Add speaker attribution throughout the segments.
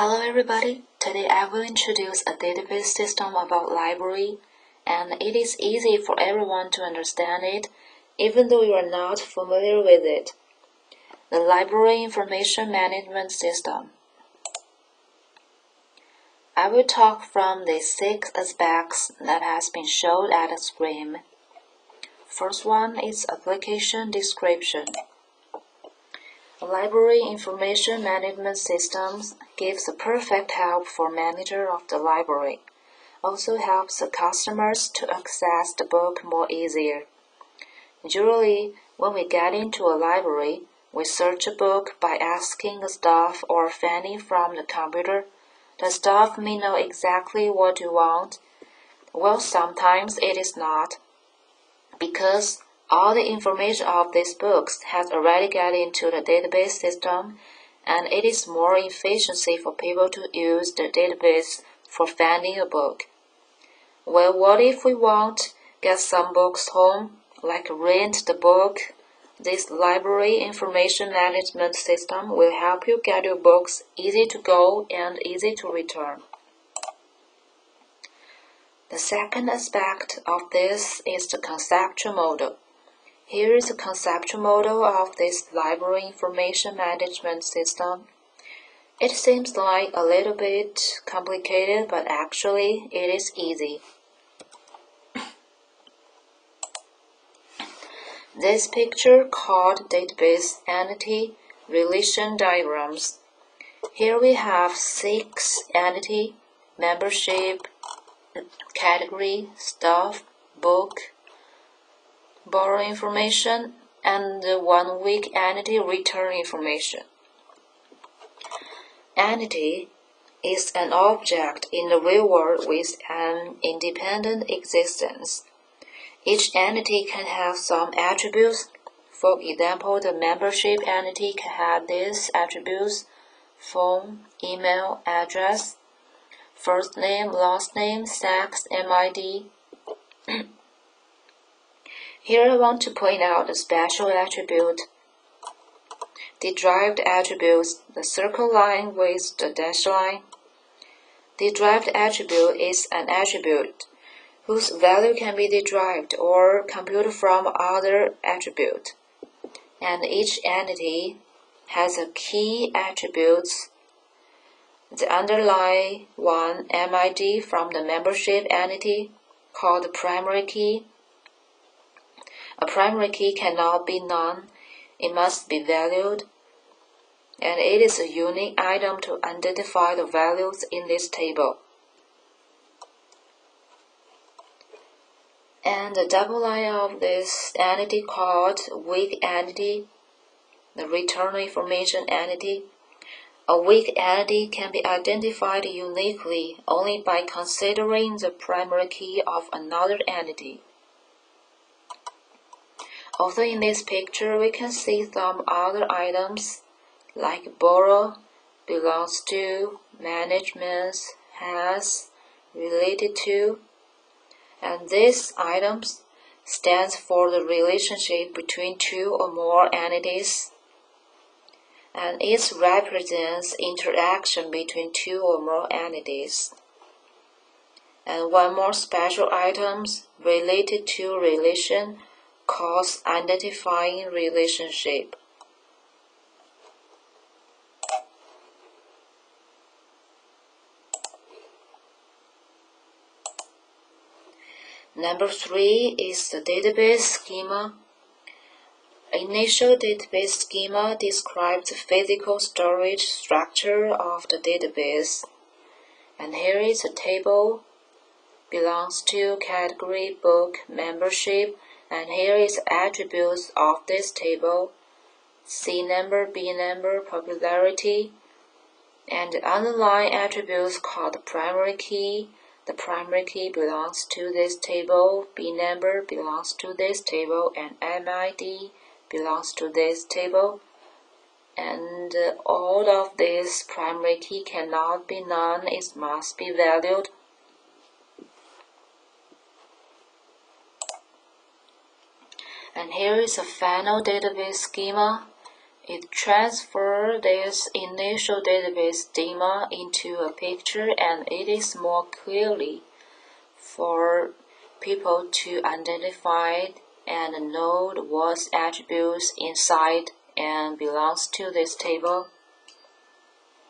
Speaker 1: Hello everybody, today I will introduce a database system about library, and it is easy for everyone to understand it, even though you are not familiar with it. The Library Information Management System. I will talk from the 6 aspects that has been shown at the screen. First one is application description. A library information management system gives a perfect help for manager of the library. Also helps the customers to access the book more easier. Usually, when we get into a library, we search a book by asking the staff or finding from the computer. The staff may know exactly what you want. Well, sometimes it is not, because all the information of these books has already got into the database system, and it is more efficiency for people to use the database for finding a book. Well, what if we want get some books home, like rent the book? This library information management system will help you get your books easy to go and easy to return. The second aspect of this is the conceptual model. Here is the conceptual model of this library information management system. It seems like a little bit complicated, but actually it is easy. This picture called database entity relation diagrams. Here we have 6 entity: membership, category, staff, book, borrow information, and 1 week entity return information. Entity is an object in the real world with an independent existence. Each entity can have some attributes. For example, the membership entity can have these attributes: phone, email, address, first name, last name, sex, MID. Here I want to point out a special attribute. The derived attributes, the circle line with the dashed line. The derived attribute is an attribute whose value can be derived or computed from other attribute. And each entity has a key attributes. The underlying one, MID, from the membership entity, called the primary key. A primary key cannot be none, it must be valued, and it is a unique item to identify the values in this table. And the double line of this entity called weak entity, the return information entity. A weak entity can be identified uniquely only by considering the primary key of another entity. Also in this picture, we can see some other items like borrow, belongs to, management, has, related to, and these items stands for the relationship between 2 or more entities, and it represents interaction between 2 or more entities. And one more special items related to relation calls identifying relationship. Number 3 is the database schema. Initial database schema describes the physical storage structure of the database. And here is a table, belongs to, category, book, membership, and here is attributes of this table: C number, B number, popularity, and the underlying attributes called the primary key. The primary key belongs to this table, B number belongs to this table, and MID belongs to this table. And all of this primary key cannot be none, it must be valued. And here is a final database schema. It transfers this initial database schema into a picture, and it is more clearly for people to identify and know what attributes inside and belongs to this table.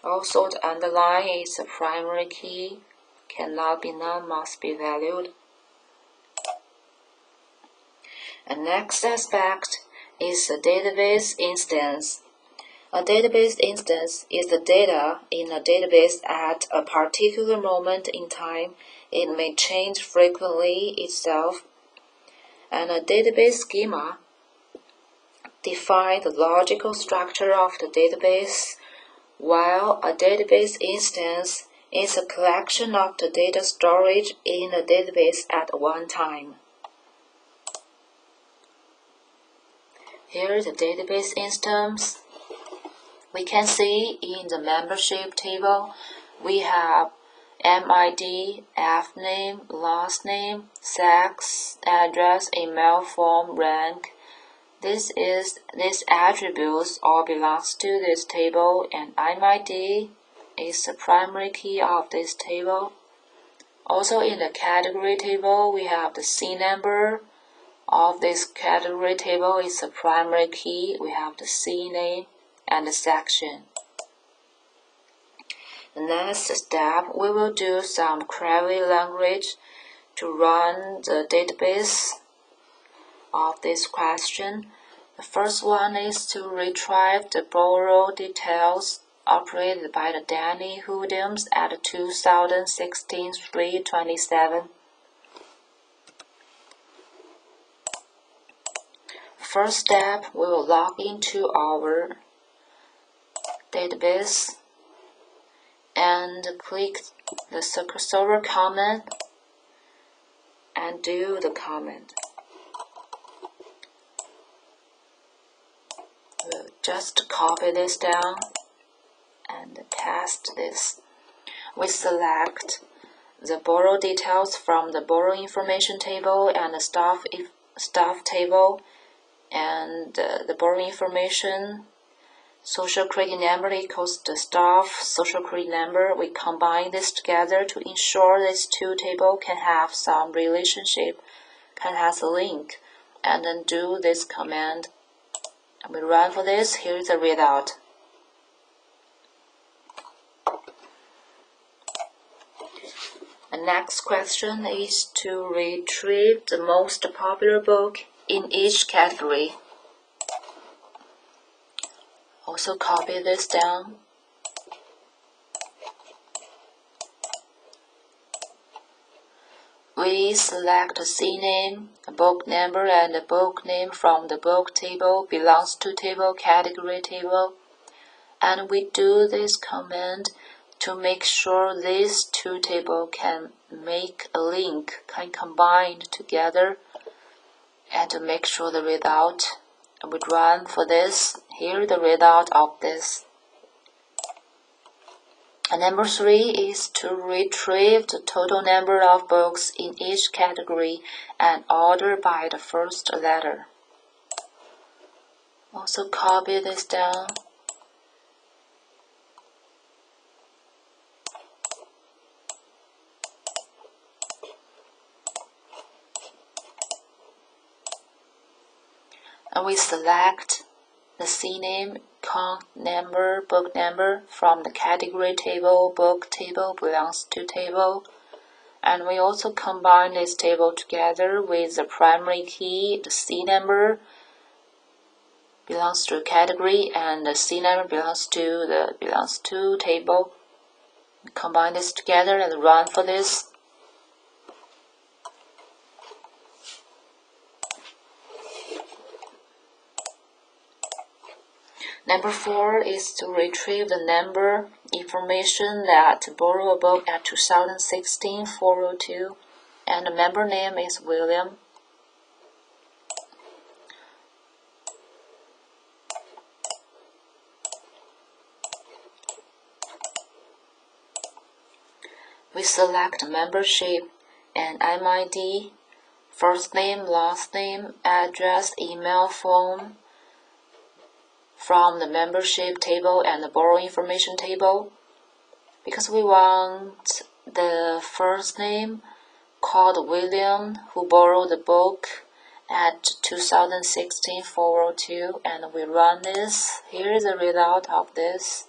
Speaker 1: Also, the underline is a primary key, cannot be none, must be valued. And next aspect is a database instance. A database instance is the data in a database at a particular moment in time. It may change frequently itself. And a database schema defines the logical structure of the database, while a database instance is a collection of the data storage in a database at one time. Here is the database instance. We can see in the membership table, we have MID, F name, last name, sex, address, email, phone, rank. These attributes all belongs to this table, and MID is the primary key of this table. Also in the category table, we have the C number of this category table is the primary key. We have the C name and the section. The next step, we will do some query language to run the database of this question. The first one is to retrieve the borrow details operated by the Danny Hoodums at 2016-3/27. First step, we will log into our database and click the server command and do the command. We'll just copy this down and paste this. We select the borrow details from the borrow information table and the staff table, and the borrow information social credit number equals the staff social credit number. We combine this together to ensure these two tables can have some relationship, can have a link, and then do this command. And we run for this. Here is the result. The next question is to retrieve the most popular book in each category. Also copy this down. We select the C name, the book number, and the book name from the book table, belongs to table, category table, and we do this command to make sure these two tables can make a link, can combine together, and to make sure the result. And we run for this. Here is the result of this. And number 3 is to retrieve the total number of books in each category and order by the first letter. Also copy this down. And we select the C name, count number, book number from the category table, book table, belongs to table. And we also combine this table together with the primary key, the C number belongs to category, and the C number belongs to table. We combine this together and run for this. Number 4 is to retrieve the number information that borrow a book at 2016-402, and the member name is William. We select membership and MID, first name, last name, address, email, phone from the membership table and the borrow information table, because we want the first name called William, who borrowed the book at 2016-402, and we run this. Here is the result of this.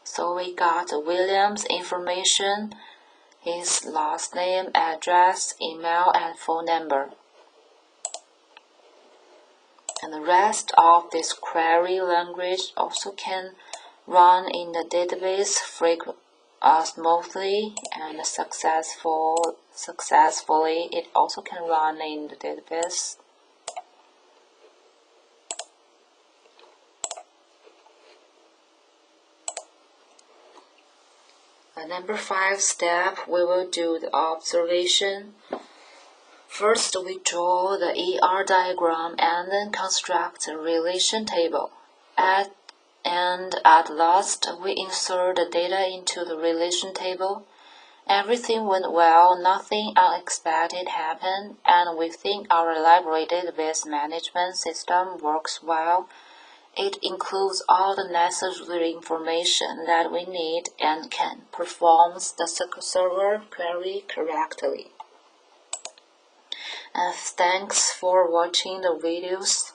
Speaker 1: So we got William's information, his last name, address, email, and phone number. And the rest of this query language also can run in the database smoothly and successfully. It also can run in the database. Number 5 step, we will do the observation. First, we draw the ER diagram and then construct a relation table. At last, we insert the data into the relation table. Everything went well, nothing unexpected happened, and we think our library database management system works well. It includes all the necessary information that we need and can perform the SQL Server query correctly. And thanks for watching the videos.